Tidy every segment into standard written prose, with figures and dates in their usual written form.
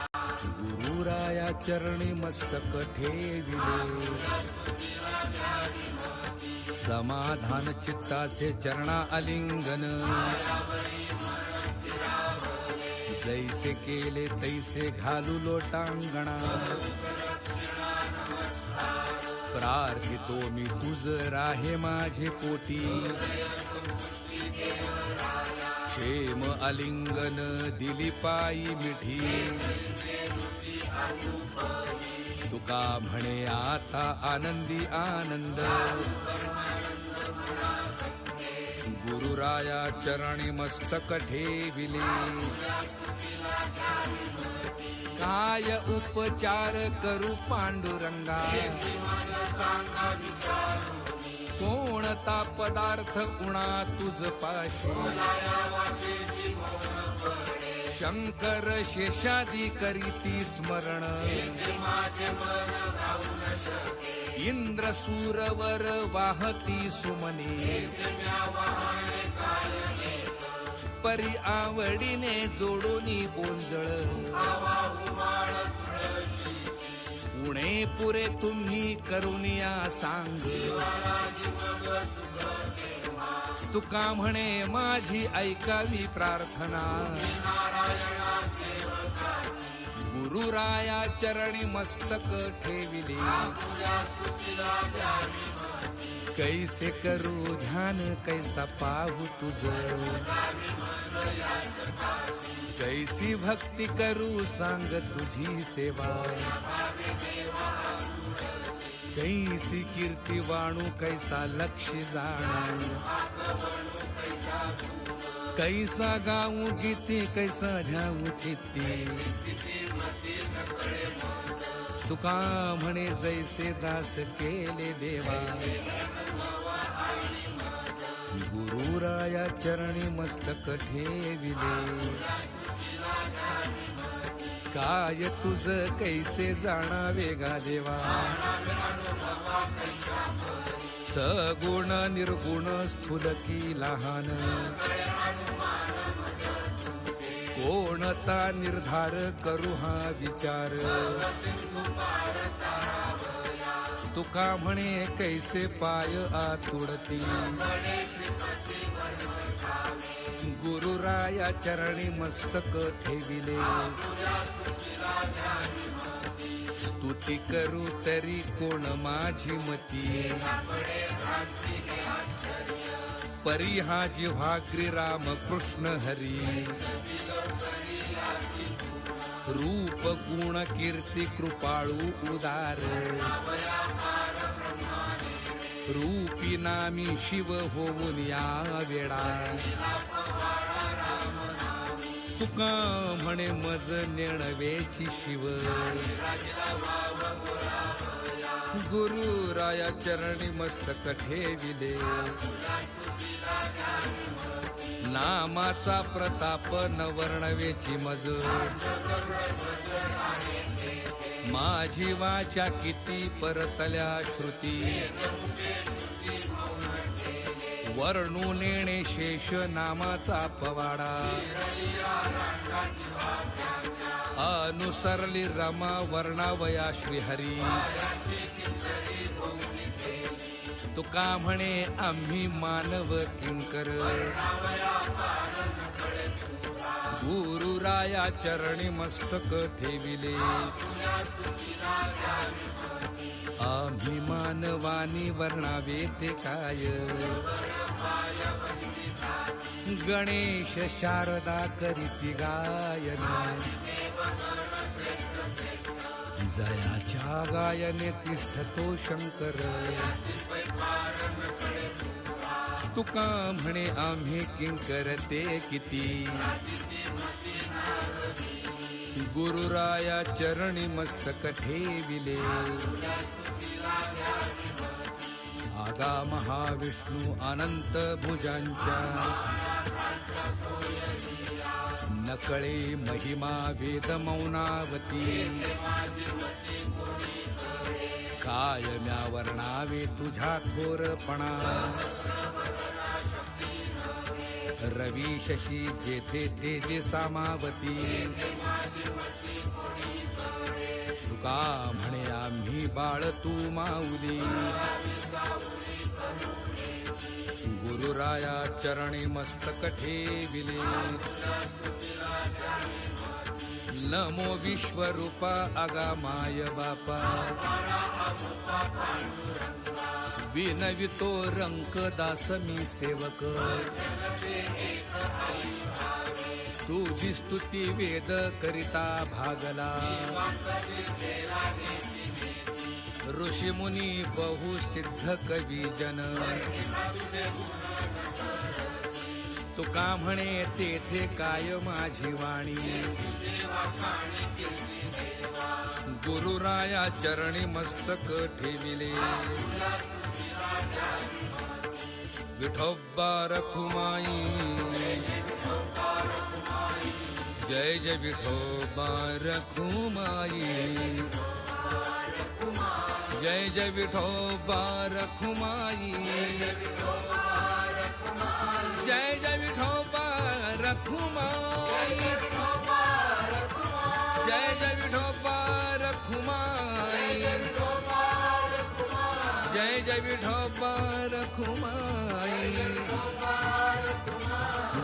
गुरुराया चरणी मस्तक ठेविले, समाधान चित्ताचे चरणा आलिंगन, जैसे केले तैसे घालू लोटांगणा, प्रार्थितो मी तुझ राहे माझे पोटी, क्षेम आलिंगन दिली पायी मिठी, तुका म्हणे आता आनंदी आनंद, गुरुराया चरणी मस्तक ठेविले, काय उपचार करू पांडुरंगा, कोणता पदार्थ उणा तुझ पाशी, शंकर शेषादी करीती स्मरण, इंद्र सूरवर वाहती सुमने, परी आवडीने जोडोनी ओंजळ, उणे पुरे तुम्ही करुनिया सांग, तुका म्हणे माझी ऐकावी प्रार्थना, गुरुराया चरणी मस्तक ठेविले, कैसे करू ध्यान कैसा पाहू तुझ, कैसी भक्ती करू सांग तुझी सेवा, कैसी कीर्ती वाणू कैसा लक्ष जाणू, कैसा गाऊ गीती कैसा ध्याऊ चित्ती, तुका म्हणे जैसे दास केले देवा, गुरुराया चरणी मस्तक ठेविले, काय तुझ कैसे जाणावे गा देवा, सगुण निर्गुण स्थूल की लहान, कोणता निर्धार करू हा विचार, तुका म्हणे कैसे पाय आतुडती, गुरुराया चरणी मस्तक ठेविले, स्तुती करू तरी कोण माझी मती, परी हा जिव्हाग्री राम कृष्ण हरी, रूप गुण कीर्ती कृपाळू उदार, रूपी नामी शिव होऊन या वेळा, तुका म्हणे मज नेणवेची शिव, गुरुराया चरणी मस्तक ठेविले, नामाचा प्रताप न वर्णवेची मज, माझी वाचा किती परतल्या श्रुती, वर्णू नेणे शेष नामाचा पवाडा, अनुसरली रमा वर्णावया श्रीहरी, तुका म्हणे आम्ही मानव किंकर, गुरुराया चरणी मस्तक ठेविले, आम्ही मानवानी वर्णावे ते काय, गणेश शारदा करीती गायन, जयाच्या गायने तिष्ठतो शंकर, तुका म्हणे आम्ही किंकर ते किती, गुरुराया चरणी मस्तक ठेविले, आगा महाविष्णू अनंत भुजांच्या, नकळे महिमा वेद मौनावती, कायम्या वर्णावे तुझ्या थोरपणा, रवी शशी जेथे तेजे सामावती तुका म्हणे आम्ही बाळ तू माऊली गुरुराया चरणी मस्तक ठेविले नमो विश्वरूपा आगामाय बापा विनवितो रंक दास मी सेवक तुझी स्तुती वेद करिता भागला ऋषी मुनी बहु सिद्ध कवी जन तुका म्हणे तेथे काय माझी वाणी गुरुराया चरणी मस्तक ठेविले विठोबा रखुमाई जय जय विठोबा रखुमाई जय जय विठोबा रखुमाई जय जय विठोबा रखुमाई जय जय विठोबा रखुमाई जय जय विठोबा रखुमाई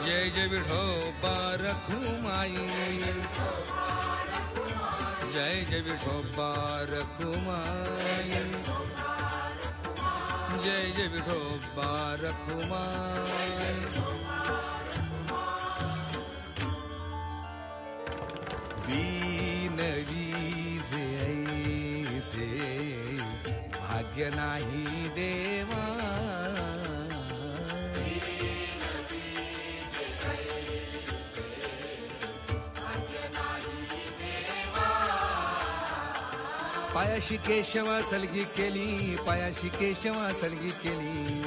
जय जय विठोबा रखुमाई जय जय विठोबा रखुमाई जय जय विठोबा रखुमाई विनवीजे ऐसे भाग्य नाही देवा पायाशी केशवा सलगी केली पायाशी केशवा सलगी केली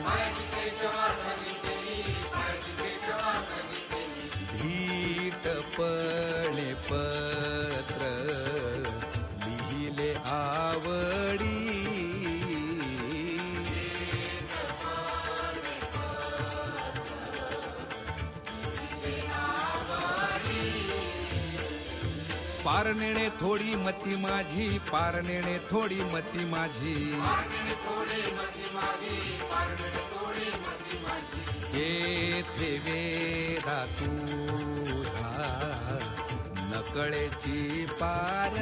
धीटपणे पत्र लिहिले आवडी पार नेणे थोडी मती माझी पार नेणे थोडी मती माझी जेथे वेदा तुझा नकळेची पार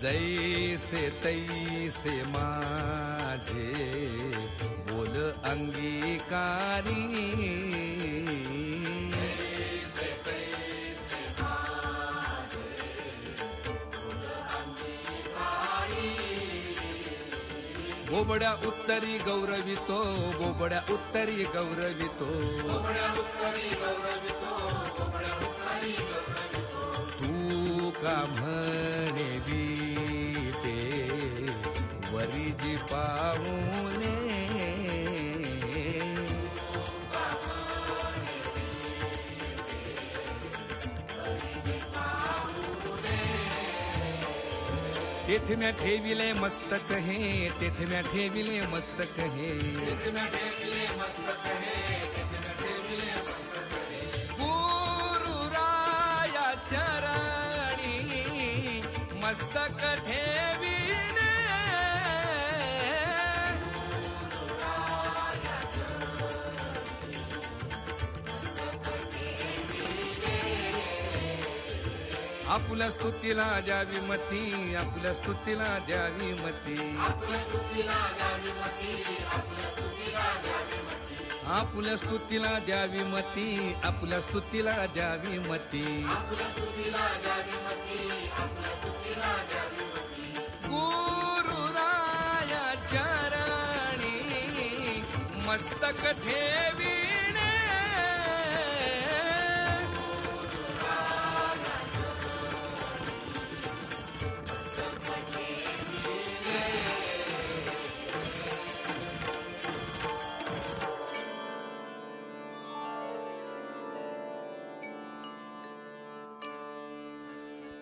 जैसे तैसे माझे बोल अंगीकारी बोबड्या उत्तरी गौरवितो बोबड्या उत्तरी गौरवितो तू का म्हणे बीते वरीजी पाऊले तेथे म्या ठेविले मस्तक हे तेथे म्या ठेविले मस्तक हे गुरुराया चरणी मस्तक ठेविले आपुल्या स्तुतीला द्यावी मती आपुल्या स्तुतीला द्यावी मती आपुल्या स्तुतीला द्यावी मती आपुल्या स्तुतीला द्यावी मती गुरुराया चरणी मस्तक ठेविणे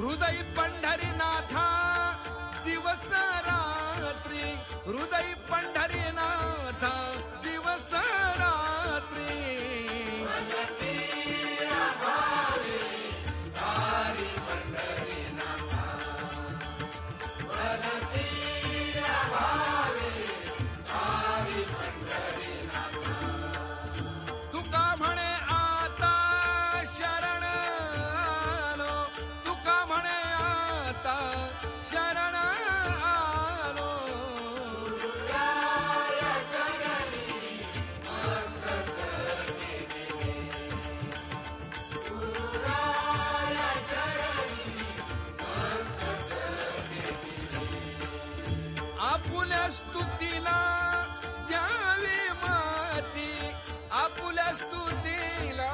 हृदय पंढरीनाथा दिवस रात्री, हृदय पंढरीनाथा दिवस रात्री. तुका म्हणे आता शरण आलो, तुका म्हणे आता शरण आलो. आपुल्या स्तुतीला द्यावी माती, आपुल्या स्तुतीला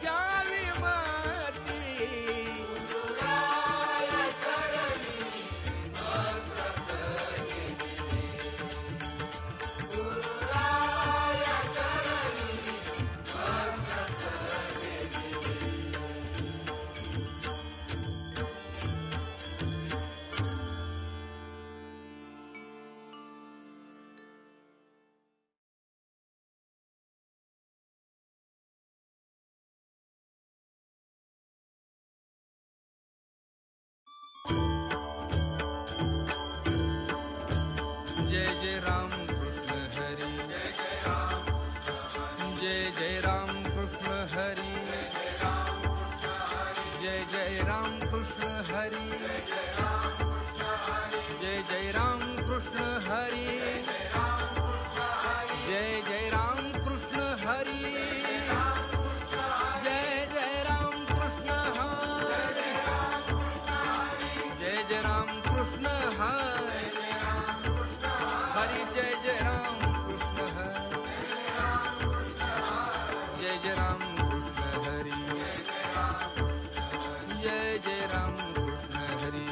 द्यावी माती. जय जय राम कृष्ण हरी, जय जय राम कृष्ण हरी, जय जय राम कृष्ण हरी, जय जय राम कृष्ण हरी, जय जय राम कृष्ण हरी, जय जय राम कृष्ण हरी, जय जय राम कृष्ण हरी, हरि जय जय राम कृष्ण हरि, जय जय राम कृष्ण हरि, जय जय राम कृष्ण हरि.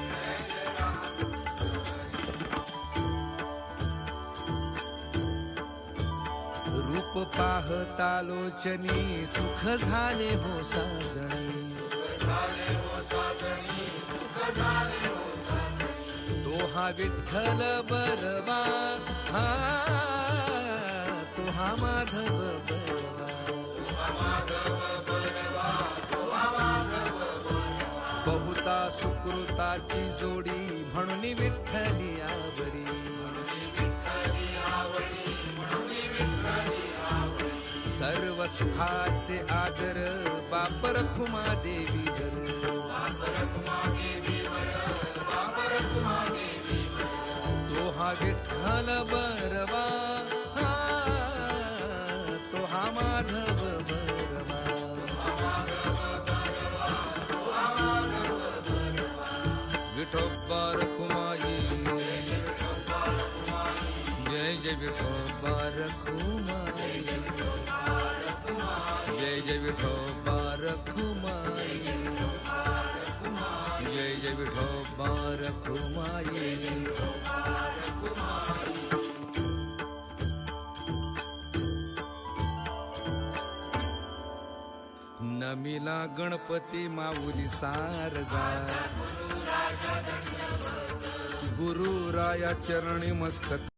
रूप पाहता लोचनी सुख झाले हो साजणी, तो हा विठ्ठल बरवा, हा तो हा माधव बरवा. बहुता सुकृताची जोडी म्हणून विठ्ठली आवडी, सर्व सुखाचे आदर बाप रखुमा देवी धर. तो हा विठ्ठल बरवा, हा तो हा माधव बरवा. विठोबा रखुमाई, जय जय विठोबा रखुमाई, जय जय विठोबा रखुमाई, जय जय विठोबा रखुमाई. नमिला गणपती माऊली सारजा, गुरु राया चरणी मस्तक